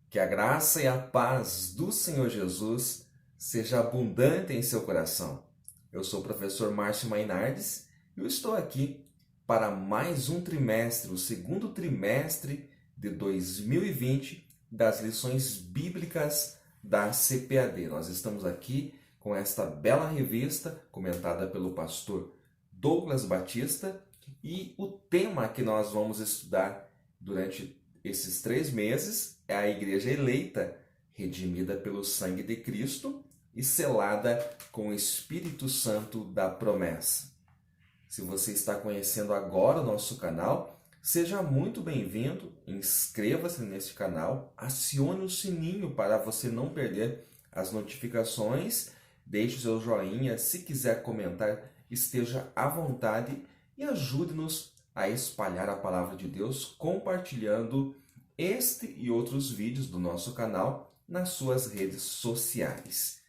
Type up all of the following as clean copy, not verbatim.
Que a graça e a paz do Senhor Jesus seja abundante em seu coração. Eu sou o professor Márcio Mainardes e eu estou aqui para mais um trimestre, o segundo trimestre de 2020 das lições bíblicas da CPAD. Nós estamos aqui com esta bela revista comentada pelo pastor Douglas Batista e o tema que nós vamos estudar durante esses 3 meses é a igreja eleita, redimida pelo sangue de Cristo e selada com o Espírito Santo da promessa. Se você está conhecendo agora o nosso canal, seja muito bem-vindo, inscreva-se neste canal, acione o sininho para você não perder as notificações, deixe o seu joinha, se quiser comentar, esteja à vontade e ajude-nos a espalhar a palavra de Deus compartilhando este e outros vídeos do nosso canal nas suas redes sociais.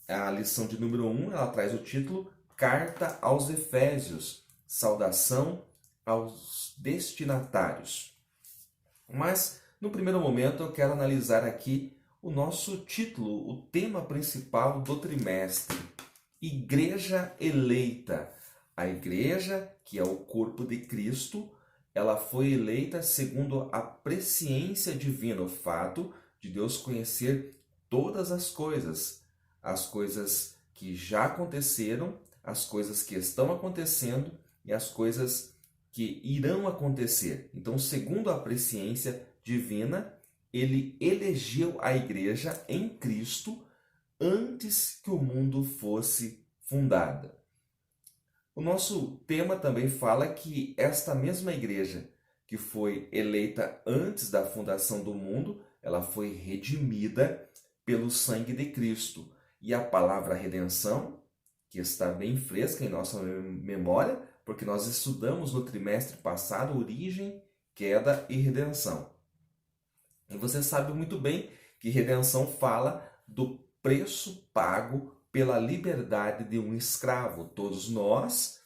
A lição de número 1, ela traz o título Carta aos Efésios, saudação aos destinatários. Mas, no primeiro momento, eu quero analisar aqui o nosso título, o tema principal do trimestre, Igreja Eleita. A igreja, que é o corpo de Cristo, ela foi eleita segundo a presciência divina, o fato de Deus conhecer todas as coisas que já aconteceram, as coisas que estão acontecendo e as coisas que irão acontecer. Então, segundo a presciência divina, ele elegeu a igreja em Cristo antes que o mundo fosse fundado. O nosso tema também fala que esta mesma igreja que foi eleita antes da fundação do mundo, ela foi redimida pelo sangue de Cristo. E a palavra redenção, que está bem fresca em nossa memória, porque nós estudamos no trimestre passado origem, queda e redenção. E você sabe muito bem que redenção fala do preço pago pela liberdade de um escravo. Todos nós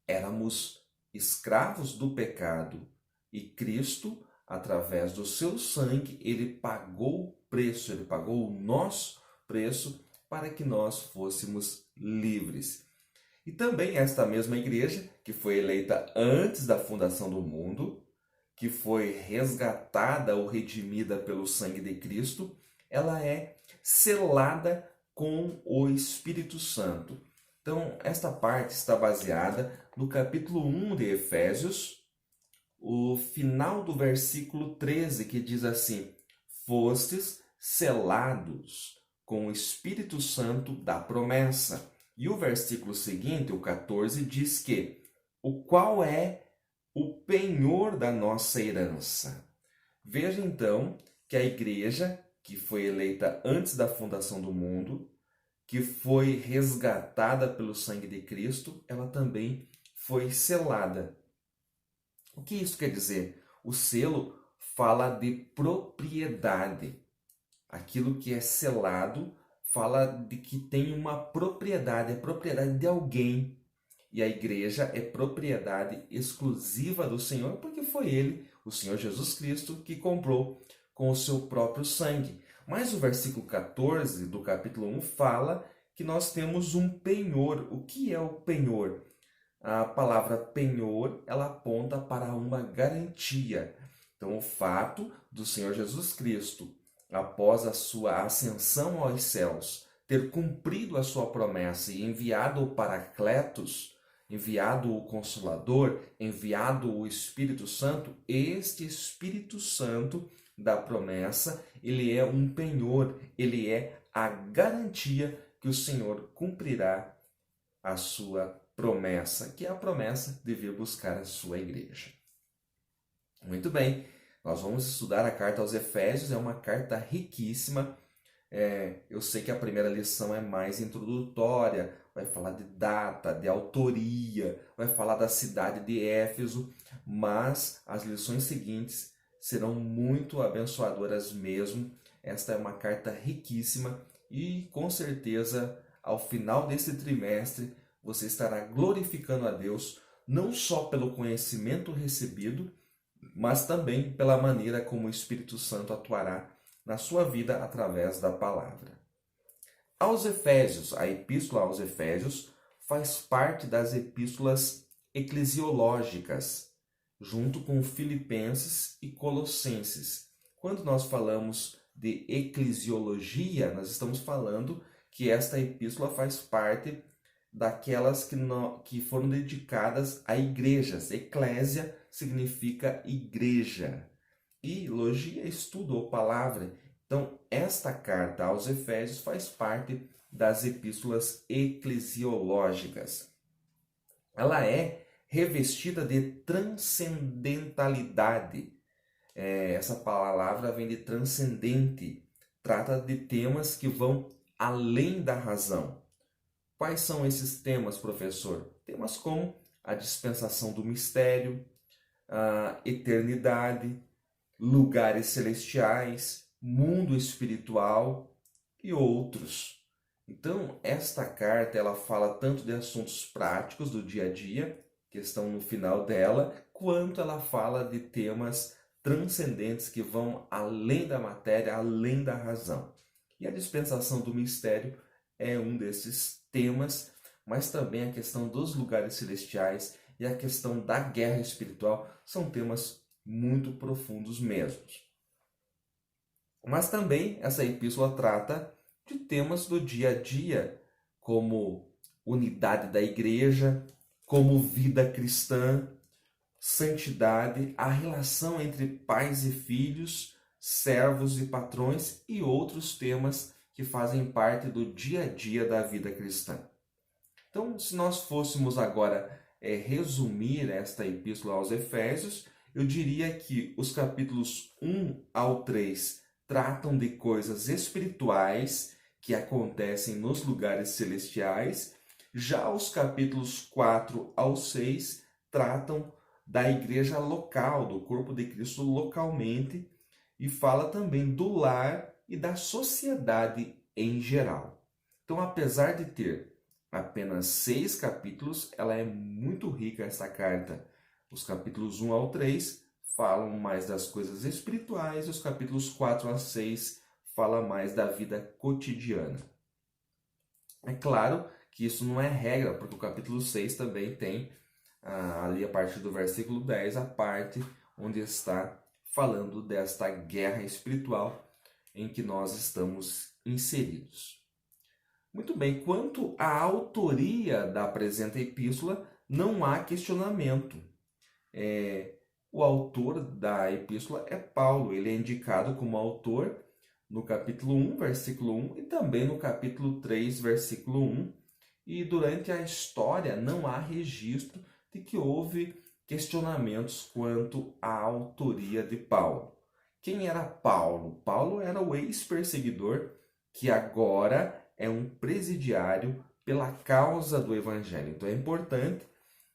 éramos escravos do pecado e Cristo, através do seu sangue, ele pagou o preço, ele pagou o nosso preço para que nós fôssemos livres. E também esta mesma igreja, que foi eleita antes da fundação do mundo, que foi resgatada ou redimida pelo sangue de Cristo, ela é selada com o Espírito Santo. Então, esta parte está baseada no capítulo 1 de Efésios, o final do versículo 13, que diz assim: fostes selados com o Espírito Santo da promessa. E o versículo seguinte, o 14, diz que o qual é o penhor da nossa herança. Veja então que a igreja, que foi eleita antes da fundação do mundo, que foi resgatada pelo sangue de Cristo, ela também foi selada. O que isso quer dizer? O selo fala de propriedade. Aquilo que é selado fala de que tem uma propriedade, é propriedade de alguém. E a igreja é propriedade exclusiva do Senhor, porque foi Ele, o Senhor Jesus Cristo, que comprou com o seu próprio sangue. Mas o versículo 14 do capítulo 1 fala que nós temos um penhor. O que é o penhor? A palavra penhor, ela aponta para uma garantia. Então, o fato do Senhor Jesus Cristo, após a sua ascensão aos céus, ter cumprido a sua promessa e enviado o Paracletos, enviado o Consolador, enviado o Espírito Santo, este Espírito Santo da promessa, ele é um penhor, ele é a garantia que o Senhor cumprirá a sua promessa, que é a promessa de vir buscar a sua igreja. Muito bem, nós vamos estudar a carta aos Efésios, é uma carta riquíssima. Eu sei que a primeira lição é mais introdutória, vai falar de data, de autoria, vai falar da cidade de Éfeso, mas as lições seguintes serão muito abençoadoras mesmo. Esta é uma carta riquíssima e com certeza ao final desse trimestre você estará glorificando a Deus não só pelo conhecimento recebido, mas também pela maneira como o Espírito Santo atuará na sua vida através da palavra. Aos Efésios, a epístola aos Efésios faz parte das epístolas eclesiológicas, junto com Filipenses e Colossenses. Quando nós falamos de eclesiologia, nós estamos falando que esta epístola faz parte daquelas que foram dedicadas a igrejas. Eclésia significa igreja. E logia é estudo ou palavra. Então, esta carta aos Efésios faz parte das epístolas eclesiológicas. Ela é revestida de transcendentalidade. Essa palavra vem de transcendente. Trata de temas que vão além da razão. Quais são esses temas, professor? Temas como a dispensação do mistério, a eternidade, lugares celestiais, mundo espiritual e outros. Então, esta carta ela fala tanto de assuntos práticos do dia a dia, que estão no final dela, quanto ela fala de temas transcendentes que vão além da matéria, além da razão. E a dispensação do mistério é um desses temas, mas também a questão dos lugares celestiais e a questão da guerra espiritual são temas muito profundos mesmos. Mas também essa epístola trata de temas do dia a dia, como unidade da igreja, como vida cristã, santidade, a relação entre pais e filhos, servos e patrões e outros temas que fazem parte do dia a dia da vida cristã. Então, se nós fôssemos agora resumir esta epístola aos Efésios, eu diria que os capítulos 1 ao 3 tratam de coisas espirituais que acontecem nos lugares celestiais. Já os capítulos 4 ao 6 tratam da igreja local, do corpo de Cristo localmente, e fala também do lar e da sociedade em geral. Então, apesar de ter apenas 6 capítulos, ela é muito rica, essa carta. Os capítulos 1 ao 3 falam mais das coisas espirituais, e os capítulos 4 a 6 falam mais da vida cotidiana. É claro que isso não é regra, porque o capítulo 6 também tem, ali a partir do versículo 10, a parte onde está falando desta guerra espiritual em que nós estamos inseridos. Muito bem, quanto à autoria da presente epístola, não há questionamento. O autor da epístola é Paulo, ele é indicado como autor no capítulo 1, versículo 1 e também no capítulo 3, versículo 1. E durante a história não há registro de que houve questionamentos quanto à autoria de Paulo. Quem era Paulo? Paulo era o ex-perseguidor que agora é um presidiário pela causa do evangelho. Então é importante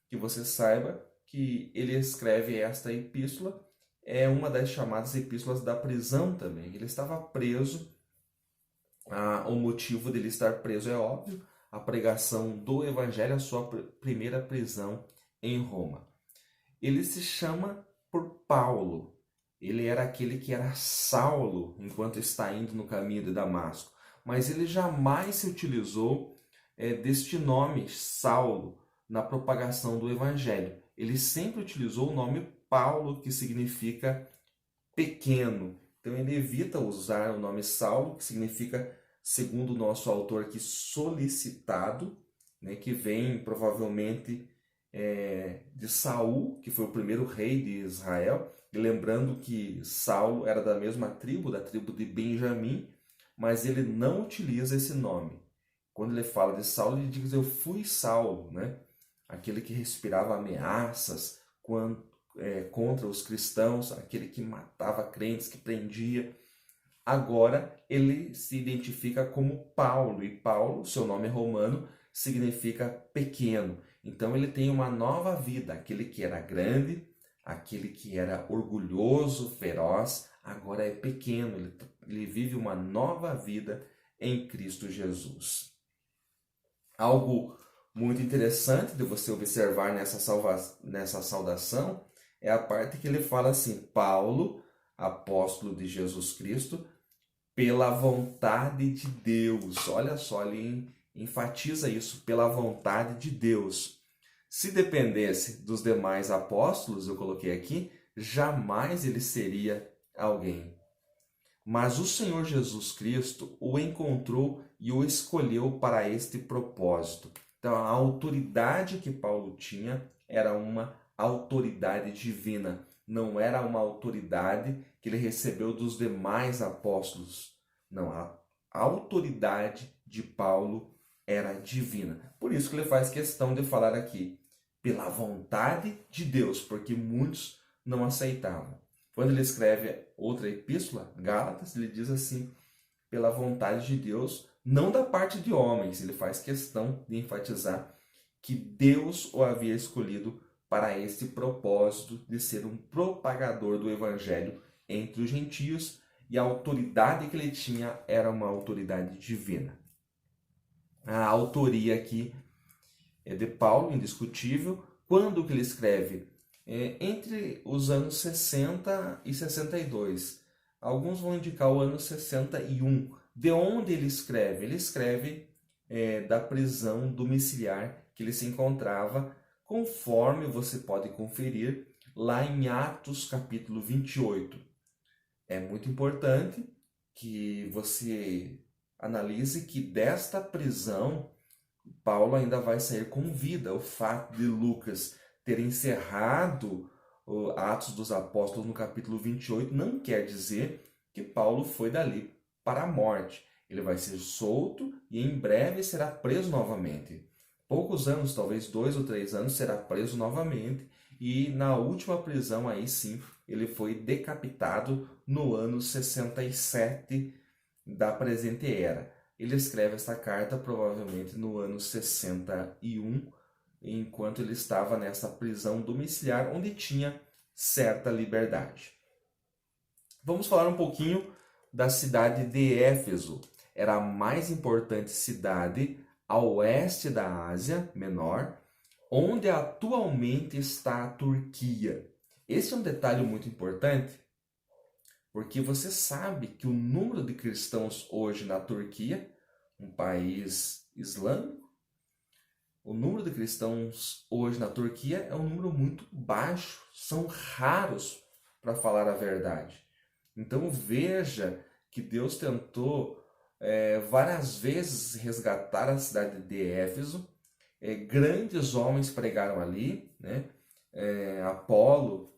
que você saiba que ele escreve esta epístola, é uma das chamadas epístolas da prisão também. Ele estava preso, o motivo dele estar preso é óbvio, a pregação do evangelho, a sua primeira prisão em Roma. Ele se chama por Paulo. Ele era aquele que era Saulo enquanto está indo no caminho de Damasco. Mas ele jamais se utilizou deste nome, Saulo, na propagação do evangelho. Ele sempre utilizou o nome Paulo, que significa pequeno. Então ele evita usar o nome Saulo, que significa, segundo o nosso autor aqui, solicitado, né, que vem provavelmente de Saul, que foi o primeiro rei de Israel. E lembrando que Saulo era da mesma tribo, da tribo de Benjamim, mas ele não utiliza esse nome. Quando ele fala de Saulo, ele diz: eu fui Saulo, né? Aquele que respirava ameaças contra os cristãos, aquele que matava crentes, que prendia. Agora ele se identifica como Paulo, e Paulo, seu nome romano, significa pequeno. Então ele tem uma nova vida, aquele que era grande, aquele que era orgulhoso, feroz, agora é pequeno, ele vive uma nova vida em Cristo Jesus. Algo muito interessante de você observar nessa saudação é a parte que ele fala assim: Paulo, apóstolo de Jesus Cristo, pela vontade de Deus. Olha só, ele enfatiza isso, pela vontade de Deus. Se dependesse dos demais apóstolos, eu coloquei aqui, jamais ele seria alguém. Mas o Senhor Jesus Cristo o encontrou e o escolheu para este propósito. Então, a autoridade que Paulo tinha era uma autoridade divina, não era uma autoridade que ele recebeu dos demais apóstolos. Não, a autoridade de Paulo era divina. Por isso que ele faz questão de falar aqui, pela vontade de Deus, porque muitos não aceitavam. Quando ele escreve outra epístola, Gálatas, ele diz assim, pela vontade de Deus, não da parte de homens. Ele faz questão de enfatizar que Deus o havia escolhido para esse propósito de ser um propagador do evangelho entre os gentios, e a autoridade que ele tinha era uma autoridade divina. A autoria aqui é de Paulo, indiscutível. Quando que ele escreve? Entre os anos 60 e 62. Alguns vão indicar o ano 61. De onde ele escreve? Ele escreve da prisão domiciliar que ele se encontrava, conforme você pode conferir lá em Atos capítulo 28. É muito importante que você analise que desta prisão Paulo ainda vai sair com vida. O fato de Lucas ter encerrado Atos dos Apóstolos no capítulo 28 não quer dizer que Paulo foi dali para a morte. Ele vai ser solto e em breve será preso novamente. Poucos anos, talvez 2 ou 3 anos, será preso novamente. E na última prisão, aí sim, ele foi decapitado no ano 67 da presente era. Ele escreve esta carta provavelmente no ano 61, enquanto ele estava nessa prisão domiciliar, onde tinha certa liberdade. Vamos falar um pouquinho da cidade de Éfeso. Era a mais importante cidade a oeste da Ásia Menor, onde atualmente está a Turquia. Esse é um detalhe muito importante, porque você sabe que o número de cristãos hoje na Turquia, um país islâmico, o número de cristãos hoje na Turquia é um número muito baixo, são raros, para falar a verdade. Então veja que Deus tentou várias vezes resgatar a cidade de Éfeso. Grandes homens pregaram ali, né? Apolo,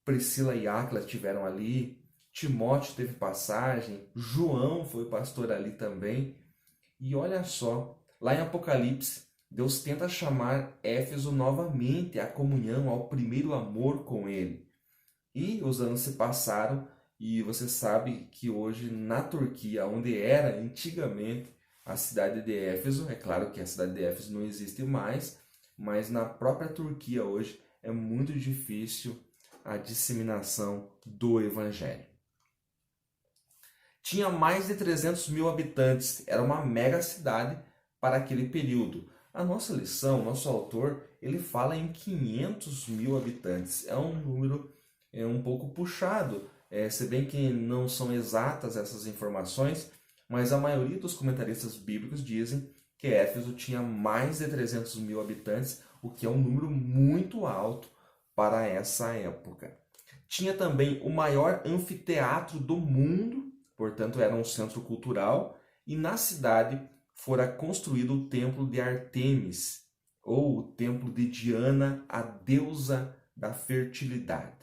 Priscila e Áquila estiveram ali, Timóteo teve passagem, João foi pastor ali também. E olha só, lá em Apocalipse, Deus tenta chamar Éfeso novamente à comunhão, ao primeiro amor com ele. E os anos se passaram e você sabe que hoje na Turquia, onde era antigamente a cidade de Éfeso, é claro que a cidade de Éfeso não existe mais, mas na própria Turquia hoje é muito difícil a disseminação do evangelho. Tinha mais de 300 mil habitantes, era uma mega cidade para aquele período. A nossa lição, nosso autor, ele fala em 500 mil habitantes. É um número um pouco puxado, se bem que não são exatas essas informações, mas a maioria dos comentaristas bíblicos dizem que Éfeso tinha mais de 300 mil habitantes, o que é um número muito alto para essa época. Tinha também o maior anfiteatro do mundo, portanto era um centro cultural, e na cidade fora construído o templo de Ártemis, ou o templo de Diana, a deusa da fertilidade.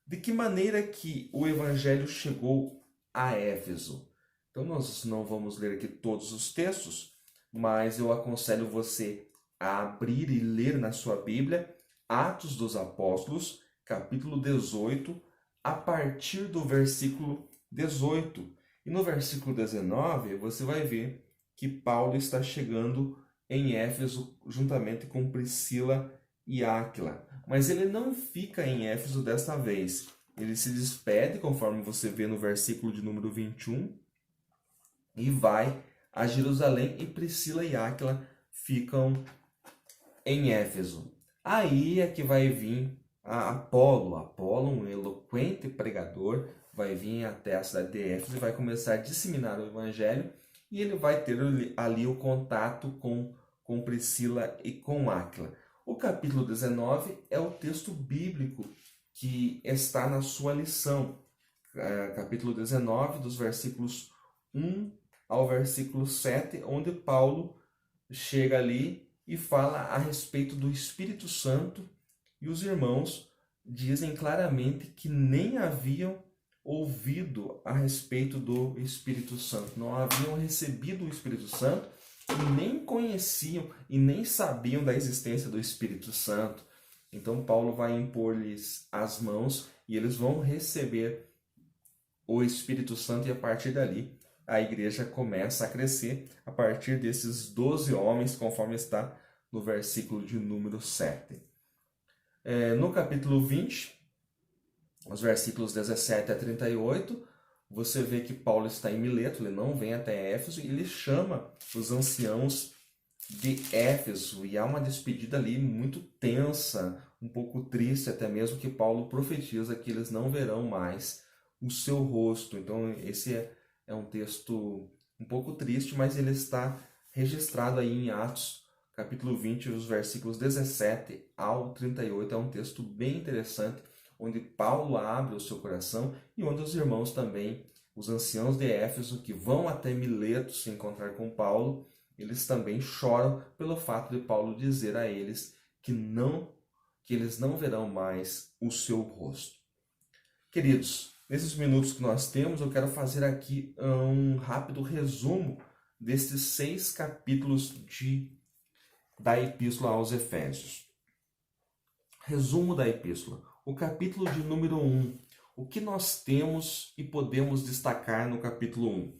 De que maneira que o evangelho chegou a Éfeso? Então nós não vamos ler aqui todos os textos, mas eu aconselho você a abrir e ler na sua Bíblia Atos dos Apóstolos, capítulo 18, a partir do versículo 18. E no versículo 19 você vai ver que Paulo está chegando em Éfeso juntamente com Priscila e Áquila. Mas ele não fica em Éfeso desta vez. Ele se despede, conforme você vê no versículo de número 21, e vai a Jerusalém, e Priscila e Áquila ficam em Éfeso. Aí é que vai vir Apolo, um eloquente pregador, vai vir até a cidade de Éfeso e vai começar a disseminar o evangelho, e ele vai ter ali o contato com Priscila e com Áquila. O capítulo 19 é o texto bíblico que está na sua lição. Capítulo 19, dos versículos 1 ao versículo 7, onde Paulo chega ali e fala a respeito do Espírito Santo, e os irmãos dizem claramente que nem haviam ouvido a respeito do Espírito Santo, não haviam recebido o Espírito Santo e nem conheciam e nem sabiam da existência do Espírito Santo. Então Paulo vai impor-lhes as mãos e eles vão receber o Espírito Santo, e a partir dali a igreja começa a crescer a partir desses 12 homens, conforme está no versículo de número 7. No capítulo 20, os versículos 17 a 38, você vê que Paulo está em Mileto, ele não vem até Éfeso, e ele chama os anciãos de Éfeso, e há uma despedida ali muito tensa, um pouco triste até mesmo, que Paulo profetiza que eles não verão mais o seu rosto. Então esse é um texto um pouco triste, mas ele está registrado aí em Atos, capítulo 20, os versículos 17 ao 38. É um texto bem interessante, onde Paulo abre o seu coração e onde os irmãos também, os anciãos de Éfeso, que vão até Mileto se encontrar com Paulo, eles também choram pelo fato de Paulo dizer a eles que eles não verão mais o seu rosto. Queridos, nesses minutos que nós temos, eu quero fazer aqui um rápido resumo destes 6 capítulos da Epístola aos Efésios. Resumo da Epístola. O capítulo de número 1. O que nós temos e podemos destacar no capítulo 1?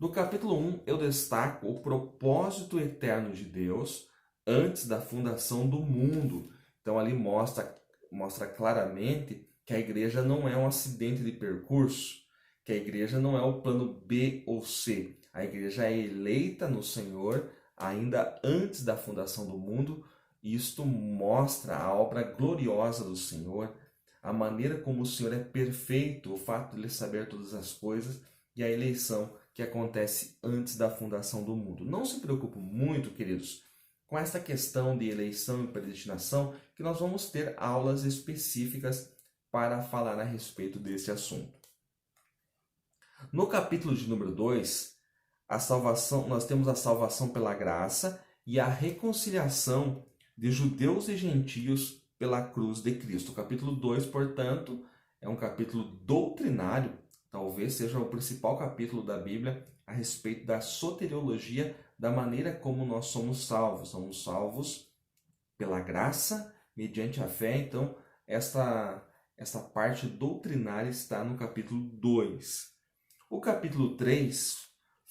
No capítulo 1, eu destaco o propósito eterno de Deus antes da fundação do mundo. Então, ali mostra claramente que a igreja não é um acidente de percurso, que a igreja não é o plano B ou C. A igreja é eleita no Senhor ainda antes da fundação do mundo, e isto mostra a obra gloriosa do Senhor, a maneira como o Senhor é perfeito, o fato de Ele saber todas as coisas, e a eleição que acontece antes da fundação do mundo. Não se preocupe muito, queridos, com essa questão de eleição e predestinação, que nós vamos ter aulas específicas para falar a respeito desse assunto. No capítulo de número 2, nós temos a salvação pela graça e a reconciliação de judeus e gentios pela cruz de Cristo. O capítulo 2, portanto, é um capítulo doutrinário, talvez seja o principal capítulo da Bíblia a respeito da soteriologia, da maneira como nós somos salvos. Somos salvos pela graça, mediante a fé. Então, essa parte doutrinária está no capítulo 2. O capítulo 3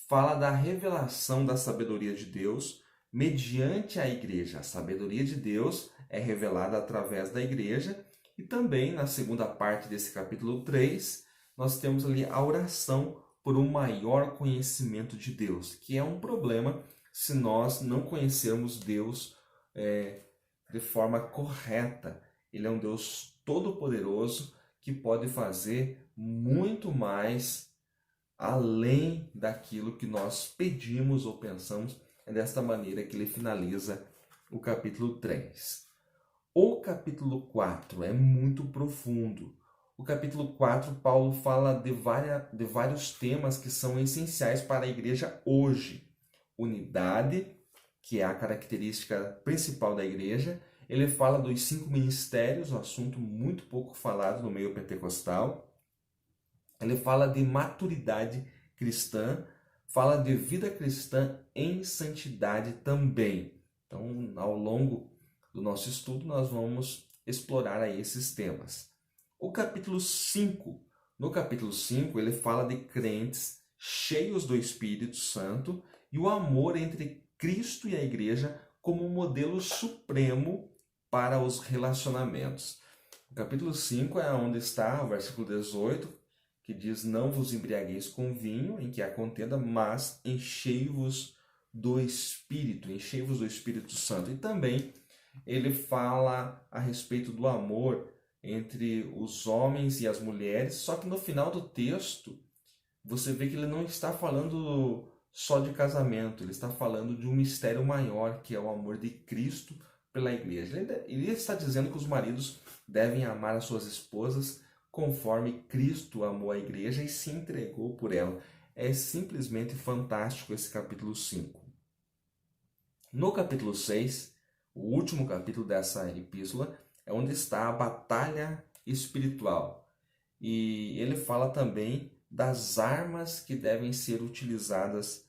fala da revelação da sabedoria de Deus mediante a igreja. A sabedoria de Deus é revelada através da igreja. E também, na segunda parte desse capítulo 3, nós temos ali a oração por um maior conhecimento de Deus, que é um problema se nós não conhecermos Deus de forma correta. Ele é um Deus todo-poderoso que pode fazer muito mais além daquilo que nós pedimos ou pensamos. É desta maneira que ele finaliza o capítulo 3. O capítulo 4 é muito profundo. O capítulo 4, Paulo fala de vários temas que são essenciais para a igreja hoje. Unidade, que é a característica principal da igreja. Ele fala dos 5 ministérios, um assunto muito pouco falado no meio pentecostal. Ele fala de maturidade cristã, fala de vida cristã em santidade também. Então, ao longo do nosso estudo, nós vamos explorar aí esses temas. O capítulo 5. No capítulo 5, ele fala de crentes cheios do Espírito Santo e o amor entre Cristo e a igreja como um modelo supremo para os relacionamentos. O capítulo 5 é onde está o versículo 18, que diz: não vos embriagueis com vinho, em que há contenda, mas enchei-vos do Espírito Santo. E também ele fala a respeito do amor entre os homens e as mulheres, só que no final do texto você vê que ele não está falando só de casamento, ele está falando de um mistério maior, que é o amor de Cristo pela igreja. Ele está dizendo que os maridos devem amar as suas esposas conforme Cristo amou a igreja e se entregou por ela. É simplesmente fantástico esse capítulo 5. No capítulo 6, o último capítulo dessa epístola, é onde está a batalha espiritual. E ele fala também das armas que devem ser utilizadas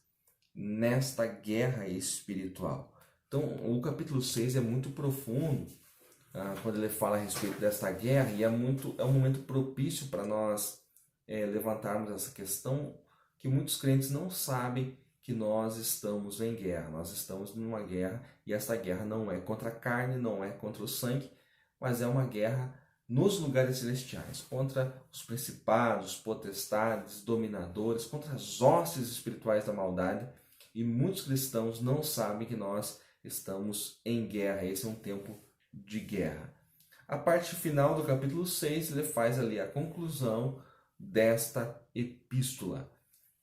nesta guerra espiritual. Então, o capítulo 6 é muito profundo quando ele fala a respeito desta guerra, e é um momento propício para nós levantarmos essa questão, que muitos crentes não sabem que nós estamos em guerra. Nós estamos numa guerra, e essa guerra não é contra a carne, não é contra o sangue, mas é uma guerra nos lugares celestiais, contra os principados, potestades, dominadores, contra as hostes espirituais da maldade. E muitos cristãos não sabem que nós estamos em guerra. Esse é um tempo de guerra. A parte final do capítulo 6, ele faz ali a conclusão desta epístola.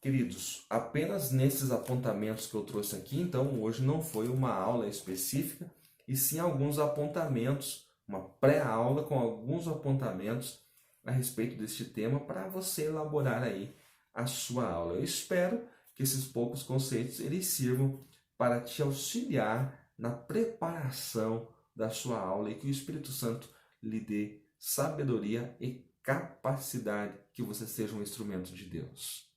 Queridos, apenas nesses apontamentos que eu trouxe aqui, então hoje não foi uma aula específica, e sim alguns apontamentos, uma pré-aula com alguns apontamentos a respeito deste tema para você elaborar aí a sua aula. Eu espero que esses poucos conceitos eles sirvam para te auxiliar na preparação da sua aula e que o Espírito Santo lhe dê sabedoria e capacidade, que você seja um instrumento de Deus.